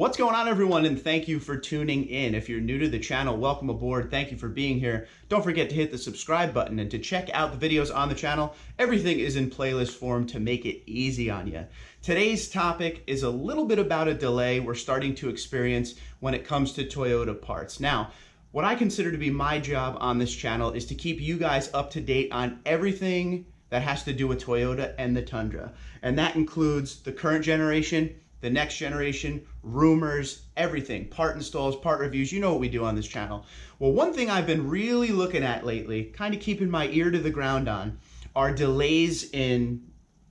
What's going on, everyone, and thank you for tuning in. If you're new to the channel, welcome aboard. Thank you for being here. Don't forget to hit the subscribe button and to check out the videos on the channel. Everything is in playlist form to make it easy on you. Today's topic is a little bit about a delay we're starting to experience when it comes to Toyota parts. Now, what I consider to be my job on this channel is to keep you guys up to date on everything that has to do with Toyota and the Tundra. And that includes the current generation, the next generation, rumors, everything, part installs, part reviews. You know what we do on this channel. Well, one thing I've been really looking at lately, kind of keeping my ear to the ground on, are delays in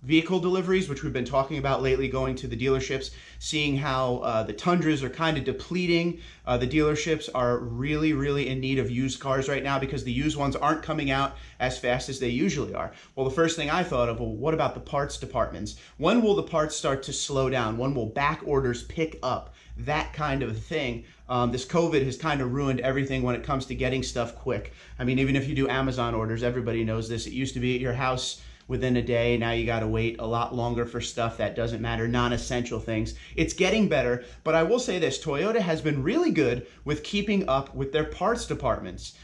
vehicle deliveries, which we've been talking about lately, going to the dealerships, seeing how the Tundras are kind of depleting. The dealerships are really in need of used cars right now because the used ones aren't coming out as fast as they usually are. Well, the first thing I thought of, well, what about the parts departments? When will the parts start to slow down? When will back orders pick up? That kind of thing. This COVID has kind of ruined everything when it comes to getting stuff quick. I mean, even if you do Amazon orders, everybody knows this. It used to be at your house within a day. Now you got to wait a lot longer for stuff that doesn't matter, non-essential things. It's getting better, but I will say this, Toyota has been really good with keeping up with their parts departments.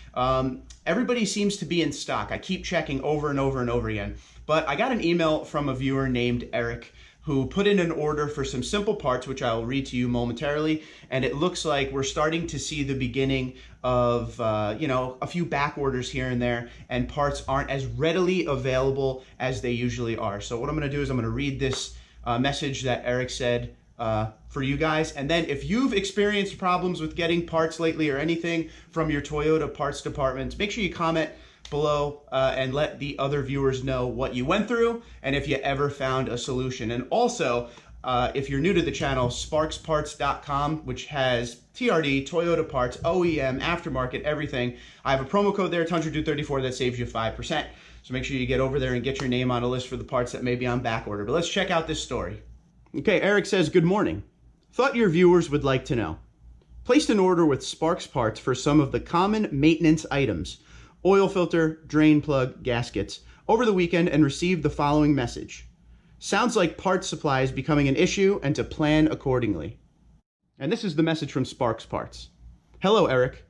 Everybody seems to be in stock. I keep checking over and over again, but I got an email from a viewer named Eric who put in an order for some simple parts, which I will read to you momentarily. And it looks like we're starting to see the beginning of, a few back orders here and there, and parts aren't as readily available as they usually are. So what I'm gonna do is I'm gonna read this message that Eric said for you guys. And then if you've experienced problems with getting parts lately or anything from your Toyota parts department, make sure you comment below and let the other viewers know what you went through and if you ever found a solution. And also, if you're new to the channel, sparksparts.com, which has TRD, Toyota parts, OEM, aftermarket, everything. I have a promo code there, tundra34, that saves you 5%. So make sure you get over there and get your name on a list for the parts that may be on back order. But let's check out this story. Okay, Eric says, good morning. Thought your viewers would like to know. Placed an order with Sparks Parts for some of the common maintenance items: oil filter, drain plug, gaskets, over the weekend, and received the following message. Sounds like parts supply is becoming an issue and to plan accordingly. And this is the message from Sparks Parts. Hello, Eric.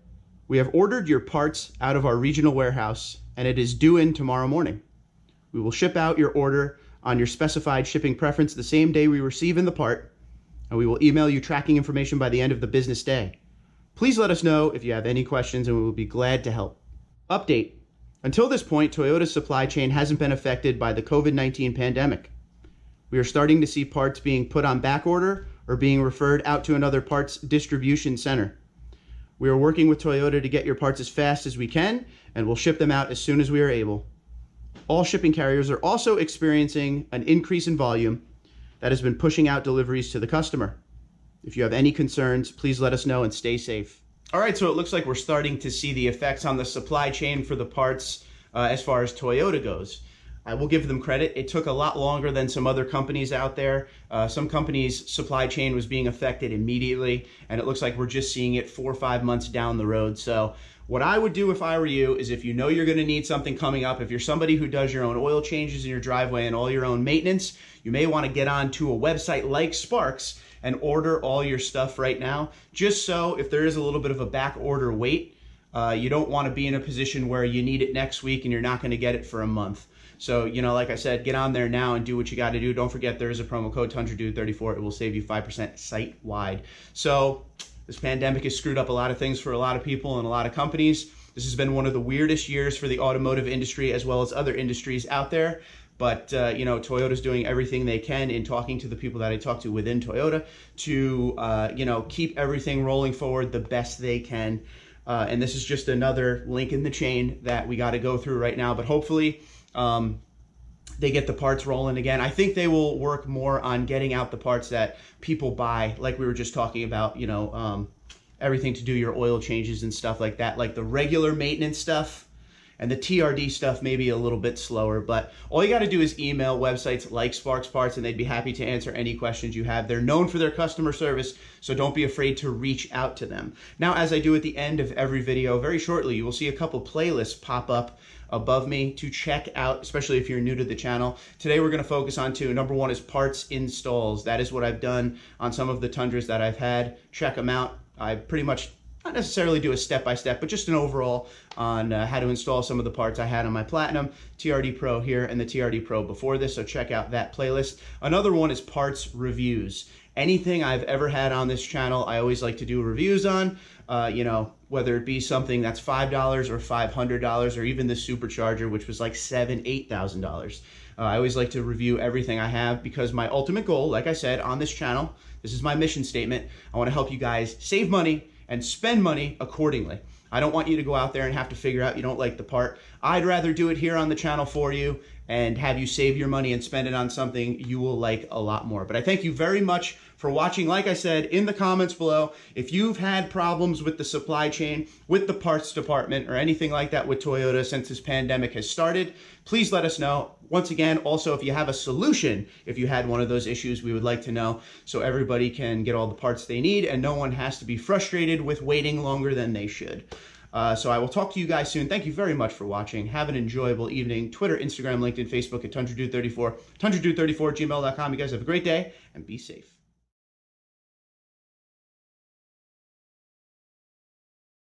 We have ordered your parts out of our regional warehouse and it is due in tomorrow morning. We will ship out your order on your specified shipping preference the same day we receive in the part, and we will email you tracking information by the end of the business day. Please let us know if you have any questions and we will be glad to help. Update. Until this point, Toyota's supply chain hasn't been affected by the COVID-19 pandemic. We are starting to see parts being put on back order or being referred out to another parts distribution center. We are working with Toyota to get your parts as fast as we can, and we'll ship them out as soon as we are able. All shipping carriers are also experiencing an increase in volume that has been pushing out deliveries to the customer. If you have any concerns, please let us know and stay safe. All right, so it looks like we're starting to see the effects on the supply chain for the parts as far as Toyota goes. I will give them credit. It took a lot longer than some other companies out there. Some companies' supply chain was being affected immediately, and it looks like we're just seeing it 4 or 5 months down the road. So what I would do if I were you is, if you know you're going to need something coming up, if you're somebody who does your own oil changes in your driveway and all your own maintenance, you may want to get onto a website like Sparks and order all your stuff right now, just so if there is a little bit of a back order wait, you don't want to be in a position where you need it next week and you're not going to get it for a month. So, like I said, get on there now and do what you got to do. Don't forget there is a promo code tundra34. It will save you 5% site-wide. So this pandemic has screwed up a lot of things for a lot of people and a lot of companies. This has been one of the weirdest years for the automotive industry as well as other industries out there. But, Toyota's doing everything they can in talking to the people that I talk to within Toyota to, keep everything rolling forward the best they can. And this is just another link in the chain that we got to go through right now. But hopefully they get the parts rolling again. I think they will work more on getting out the parts that people buy, like we were just talking about, everything to do your oil changes and stuff like that. Like the regular maintenance stuff and the TRD stuff may be a little bit slower, but all you got to do is email websites like Sparks Parts, and they'd be happy to answer any questions you have. They're known for their customer service, so don't be afraid to reach out to them. Now, as I do at the end of every video, very shortly, you will see a couple playlists pop up above me to check out, especially if you're new to the channel. Today we're going to focus on two. Number one is parts installs. That is what I've done on some of the Tundras that I've had. Check them out. I pretty much not necessarily do a step-by-step, but just an overall on how to install some of the parts I had on my Platinum, TRD Pro here, and the TRD Pro before this, so check out that playlist. Another one is parts reviews. Anything I've ever had on this channel, I always like to do reviews on, you know, whether it be something that's $5 or $500 or even the Supercharger, which was like $7,000, $8,000. I always like to review everything I have because my ultimate goal, like I said, on this channel, this is my mission statement. I want to help you guys save money and spend money accordingly. I don't want you to go out there and have to figure out you don't like the part. I'd rather do it here on the channel for you and have you save your money and spend it on something you will like a lot more. But I thank you very much for watching. Like I said, in the comments below, if you've had problems with the supply chain, with the parts department, or anything like that with Toyota since this pandemic has started, please let us know. Once again, also, if you have a solution, if you had one of those issues, we would like to know so everybody can get all the parts they need and no one has to be frustrated with waiting longer than they should. So I will talk to you guys soon. Thank you very much for watching. Have an enjoyable evening. Twitter, Instagram, LinkedIn, Facebook at TundraDude34, TundraDude34 @gmail.com. You guys have a great day and be safe.